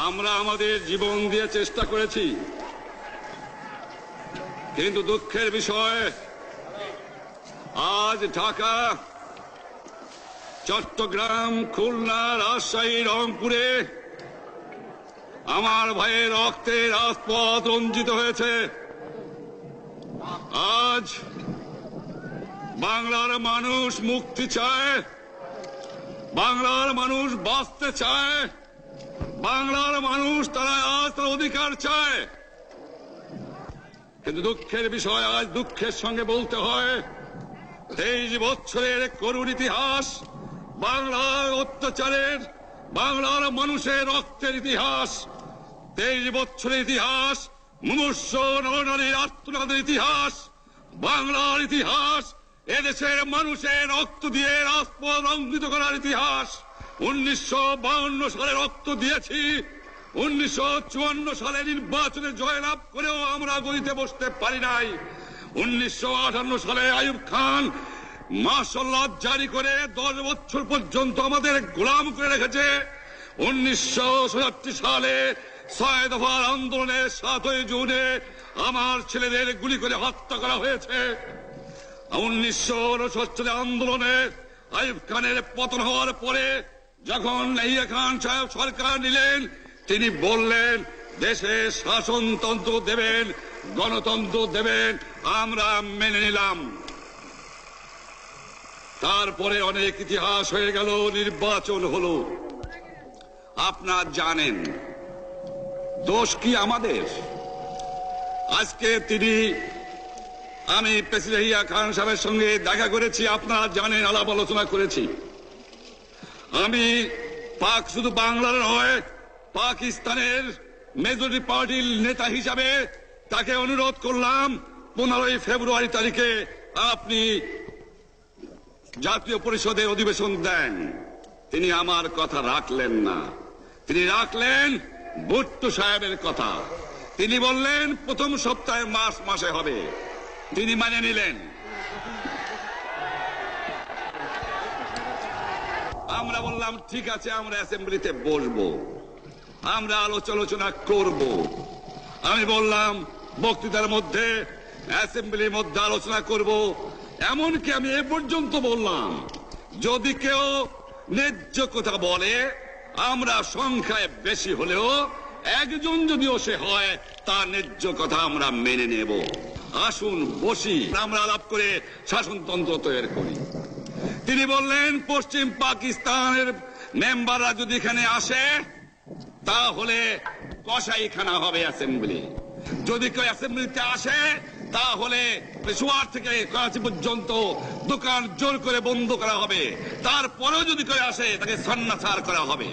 আমরা আমাদের জীবন দিয়ে চেষ্টা করেছি, কিন্তু দুঃখের বিষয় আজ ঢাকা, চট্টগ্রাম, খুলনা, রাজশাহী, রংপুরে আমার ভাইয়ের রক্তে রাজপথ রঞ্জিত হয়েছে। আজ বাংলার মানুষ মুক্তি চায়, বাংলার মানুষ বাঁচতে চায়, বাংলার মানুষ তারা আজ তার অধিকার চায়। কিন্তু দুঃখের বিষয়, আজ দুঃখের সঙ্গে বলতে হয় 23 বছরের করুণ ইতিহাস, বাংলার অত্যাচারের, বাংলার মানুষের রক্তের ইতিহাস, 23 বছরের ইতিহাস, মুমূর্ষ নরনারীর আর্তনাদের ইতিহাস, বাংলার ইতিহাস, এদেশের মানুষের রক্ত দিয়ে রাজপথ রঞ্জিত করার ইতিহাস। 1952 সালে রক্ত দিয়েছি, 1954 সালে নির্বাচনে জয়লাভ করেও আমরা গদিতে বসতে পারি নাই। 1958 সালে আইয়ুব খান মার্শাল ল জারি করে 10 বছর পর্যন্ত আমাদের গোলাম করে রেখেছে। 1967 সালে 6 দফার আন্দোলনে 7ই জুনে আমার ছেলেদের গুলি করে হত্যা করা হয়েছে। 1969 আন্দোলনে আইয়ুব খানের পতন হওয়ার পরে যখন ইয়াহিয়া খান সাহেব সরকার নিলেন, তিনি বললেন দেশে শাসনতন্ত্র দেবেন, গণতন্ত্র দেবেন, আমরা মেনে নিলাম। তারপরে অনেক ইতিহাস হয়ে গেল, নির্বাচন হলো। আপনারা জানেন দোষ কি আমাদের? আজকে আমি প্রেসিডেন্ট ইয়াহিয়া খান সাহেবের সঙ্গে দেখা করেছি, আপনারা জানেন, আলাপ আলোচনা করেছি। আমি শুধু বাংলার নয়, পাকিস্তানের মেজরিটি পার্টির নেতা হিসাবে তাকে অনুরোধ করলাম 15 ফেব্রুয়ারি তারিখে আপনি জাতীয় পরিষদে অধিবেশন দেন। তিনি আমার কথা রাখলেন না, তিনি রাখলেন ভুট্টো সাহেবের কথা। তিনি বললেন প্রথম সপ্তাহে মাসে হবে, তিনি মানে নিলেন। আমরা বললাম ঠিক আছে, আমরা অ্যাসেম্বলিতে বসবো, আমরা আলোচনা করব। আমি বললাম বক্তৃতার মধ্যে, অ্যাসেম্বলির মধ্যে আলোচনা করব। এমনকি আমি এ পর্যন্ত বললাম যদি কেউ ন্যায্য কথা বলে, আমরা সংখ্যায় বেশি হলেও একজন যদিও সে হয়, তার ন্যায্য কথা আমরা মেনে নেব। আসুন বসি, আমরা আলাপ করে শাসনতন্ত্র তৈরি করি। তিনি বললেন পশ্চিম পাকিস্তানের মেম্বাররা যদি এখানে আসে তাহলে কসাইখানা হবে অ্যাসেম্বলি। যদি কেউ অ্যাসেম্বলিতে আসে তাহলে পেশোয়ার থেকে করাচি পর্যন্ত দোকান জোর করে বন্ধ করা হবে, তারপরেও যদি কেউ আসে তাকে সন্ন্যাসার করা হবে।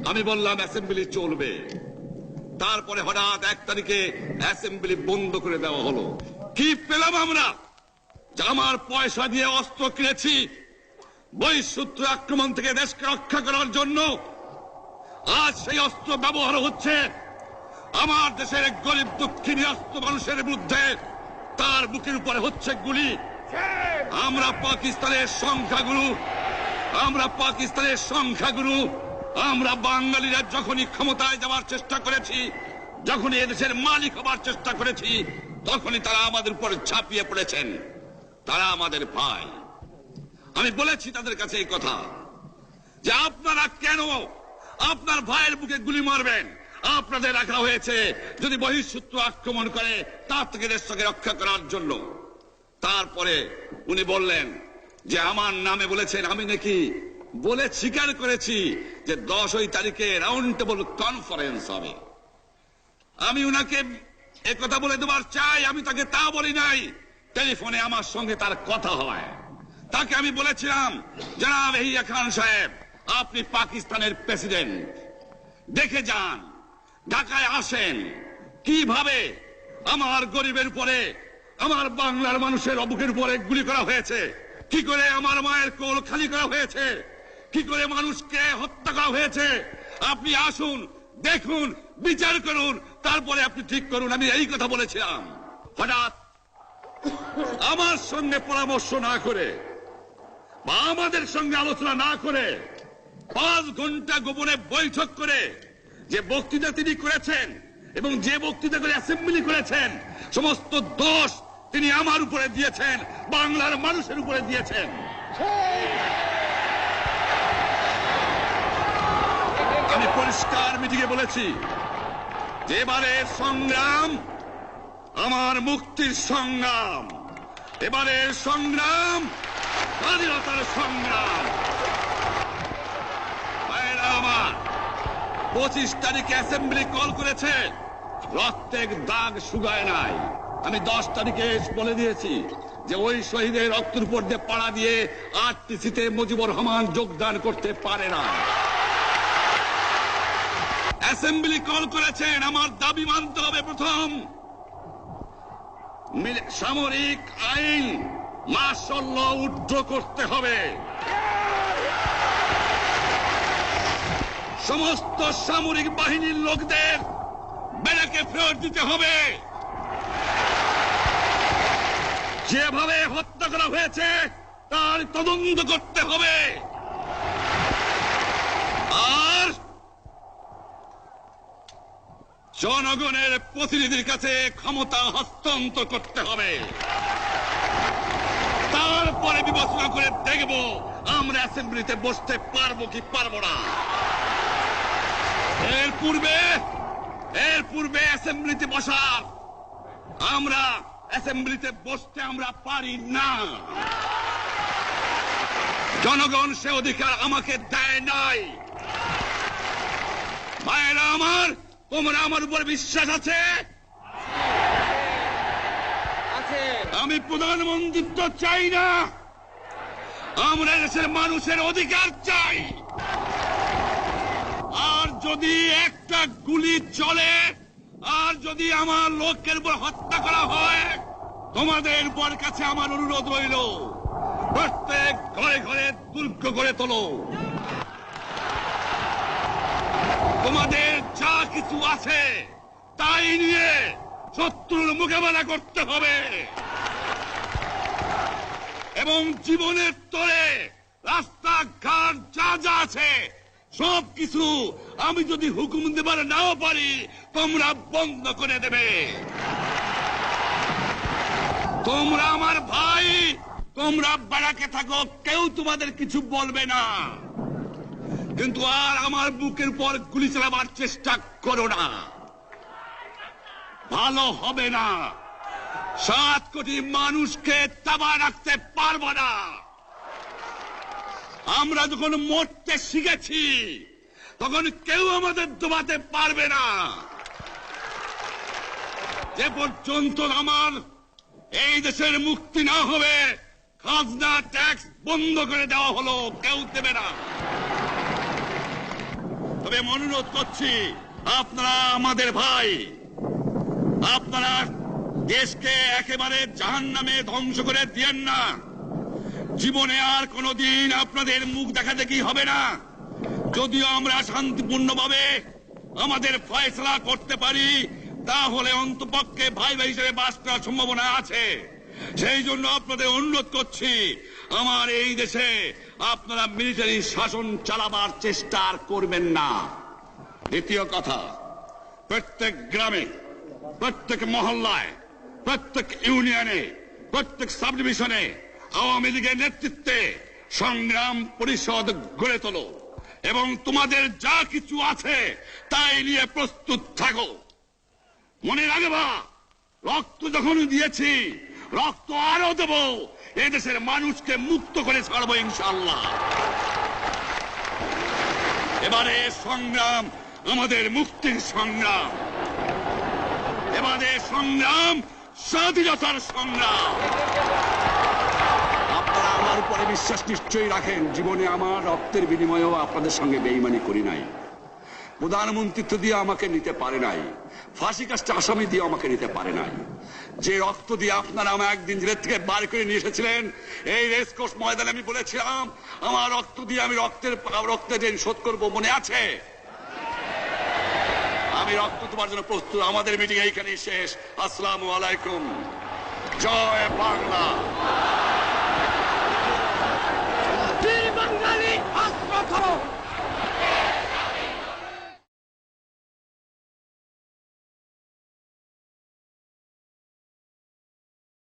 আমি বললাম অ্যাসেম্বলি চলবে। তারপরে হঠাৎ 1 তারিখে অ্যাসেম্বলি বন্ধ করে দেওয়া হলো। কি পেলাম আমরা? আমার পয়সা দিয়ে অস্ত্র কিনেছি বহিঃশত্রু আক্রমণ থেকে দেশকে রক্ষা করার জন্য। আজ সেই অস্ত্র ব্যবহার হচ্ছে আমার দেশের গরিব দুঃখিনী অস্ত্র মানুষের বিরুদ্ধে, তার বুকের উপরে হচ্ছে গুলি। আমরা পাকিস্তানের সংখ্যাগুরু, আমরা বাঙালিরা যখনই ক্ষমতায় যাওয়ার চেষ্টা করেছি, যখনই এদেশের মালিক হবার চেষ্টা করেছি, তখনই তারা আমাদের উপরে ঝাঁপিয়ে পড়েছেন। তারা আমাদের ভাই। আমি বলেছি তাদের কাছে এই কথা যে আপনারা কেন আপনার ভাইয়ের বুকে গুলি মারবেন? আপনাদের রাখা হয়েছে যদি বহিঃশত্রু আক্রমণ করে তার থেকে দেশকে রক্ষা করার জন্য। তারপরে উনি বললেন যে আমার নামে বলেছেন, আমি নাকি বলে স্বীকার করেছি যে 10 তারিখে রাউন্ড টেবল কনফারেন্স হবে। আমি উনাকে একথা বলে দেবার চাই, আমি তাকে তা বলি নাই। টেলিফোনে আমার সঙ্গে তার কথা হয়। তাকে আমি বলেছিলাম, জনাব ইয়াহিয়া খান সাহেব, আপনি পাকিস্তানের প্রেসিডেন্ট, দেখে যান, ঢাকায় আসেন, কিভাবে আমার গরিবের উপরে, আমার বাংলার মানুষের বুকের উপরে গুলি করা হয়েছে, কি করে আমার মায়ের কোল খালি করা হয়েছে, কি করে মানুষকে হত্যা করা হয়েছে। আপনি আসুন, দেখুন, বিচার করুন, তারপরে আপনি ঠিক করুন। আমি এই কথা বলেছিলাম। হঠাৎ আমার সঙ্গে পরামর্শ না করে বা আমাদের সঙ্গে আলোচনা না করে 5 ঘন্টা গোপনে বৈঠক করে যে বক্তৃতা তিনি করেছেন এবং যে বক্তৃতা করে অ্যাসেম্বলি করেছেন, সমস্ত দোষ তিনি আমার উপরে দিয়েছেন, বাংলার মানুষের উপরে দিয়েছেন। আমি পরিষ্কার মিটিংয়ে বলেছি যে এবারের সংগ্রাম আমার মুক্তির সংগ্রাম, এবারের সংগ্রাম স্বাধীনতার সংগ্রাম। আমার 25 তারিখে অ্যাসেম্বলি কল করেছে, রক্তের দাগ শুকায় নাই। আমি 10 তারিখে বলে দিয়েছি যে ওই শহীদের রক্তের উপর দিয়ে পাড়া দিয়ে আরটিসিতে মুজিবুর রহমান যোগদান করতে পারে না। অ্যাসেম্বলি কল করেছেন, আমার দাবি মানতে হবে। প্রথম, সামরিক আইন মার্শাল ল উইথড্র করতে হবে, সমস্ত সামরিক বাহিনীর লোকদের ব্যারাকে ফেরত দিতে হবে, যেভাবে হত্যা করা হয়েছে তার তদন্ত করতে হবে, আর জনগণের প্রতিনিধির কাছে ক্ষমতা হস্তান্তর করতে হবে। তারপরে বিবেচনা করে দেখব আমরা অ্যাসেম্বলিতে বসতে পারবো কি পারবো না। এর পূর্বে অ্যাসেম্বলিতে বসার অ্যাসেম্বলিতে বসতে আমরা পারি না। জনগণ সে অধিকার আমাকে দেয় নাই। ভাইয়েরা আমার, তোমরা আমার উপর বিশ্বাস আছে? আমি প্রধানমন্ত্রিত্ব চাই না, আমরা দেশের মানুষের অধিকার চাই। আর যদি একটা গুলি চলে, আর যদি আমার লোকের উপর হত্যা করা হয়, তোমাদের উপর কাছে আমার অনুরোধ রইল, প্রত্যেক ঘরে ঘরে দুর্গ গড়ে তোলো। তোমাদের যা কিছু আছে তাই নিয়ে শত্রুর মোকাবেলা করতে হবে, এবং জীবনের তরে রাস্তাঘাট যা যা আছে সবকিছু আমি যদি হুকুম দেবার নাও পারি, তোমরা বন্ধ করে দেবে। তোমরা আমার ভাই, তোমরা বাড়াকে থাকো, কেউ তোমাদের কিছু বলবে না, কিন্তু আর আমার বুকের উপর গুলি চালাবার চেষ্টা করো না, ভালো হবে না। 7 কোটি মানুষকে তাবা রাখতে পারবো না। আমরা যখন মরতে শিখেছি তখন কেউ আমাদের দবাতে পারবে না। যে পর্যন্ত আমার এই দেশের মুক্তি না হবে, খাজনা ট্যাক্স বন্ধ করে দেওয়া হলো, কেউ দেবে না। তবে অনুরোধ করছি, আপনারা আমাদের ভাই, আপনারা দেশকে একেবারে জাহান্নামে ধ্বংস করে দিয়েন না। জীবনে আর কোনদিন আপনাদের মুখ দেখা দেখি হবে না। যদিও আমরা শান্তিপূর্ণভাবে আমাদের ফয়সলা করতে পারি, তাহলে অন্তপক্ষে ভাই ভাই হিসেবে বাস করার সম্ভাবনা আছে। সেই জন্য আপনাদের অনুরোধ করছি, আমার এই দেশে আপনারা মিলিটারি শাসন চালাবার চেষ্টা আর করবেন না। দ্বিতীয় কথা, প্রত্যেক গ্রামে, প্রত্যেক মহল্লায়, প্রত্যেক ইউনিয়নে, প্রত্যেক সাব ডিভিশনে আওয়ামী লীগের নেতৃত্বে সংগ্রাম পরিষদ গড়ে তোলো, এবং তোমাদের যা কিছু আছে তাই নিয়ে প্রস্তুত থাকো। মনে রাখবা, রক্ত যখন দিয়েছি, রক্ত আরো দেব, এই দেশের মানুষকে মুক্ত করে ছাড়বো ইনশাআল্লাহ। এবারে সংগ্রাম আমাদের মুক্তির সংগ্রাম, এবারে সংগ্রাম স্বাধীনতার সংগ্রাম। আপনারা আমার উপরে বিশ্বাস নিশ্চয়ই রাখেন। জীবনে আমার রক্তের বিনিময়েও আপনাদের সঙ্গে বেঈমানি করি নাই। প্রধানমন্ত্রিত্ব দিয়ে আমাকে নিতে পারে নাই, ফাঁসি কাস্টে আসামি দিয়ে আমাকে নিতে পারে নাই। যে রক্ত দিয়ে আপনারা আমার একদিন জেলের থেকে বার করে নিয়ে এসেছিলেন, এই রেসকোর্স ময়দানে আমি বলেছিলাম আমার রক্ত দিয়ে আমি রক্তের ঋণ শোধ করবো, মনে আছে? আমি রক্ত তোমার জন্য প্রস্তুত। আমাদের মিটিং এইখানেই শেষ। আসসালামু আলাইকুম। জয় বাংলা। বীর বাঙালি অস্ত্র ধরো।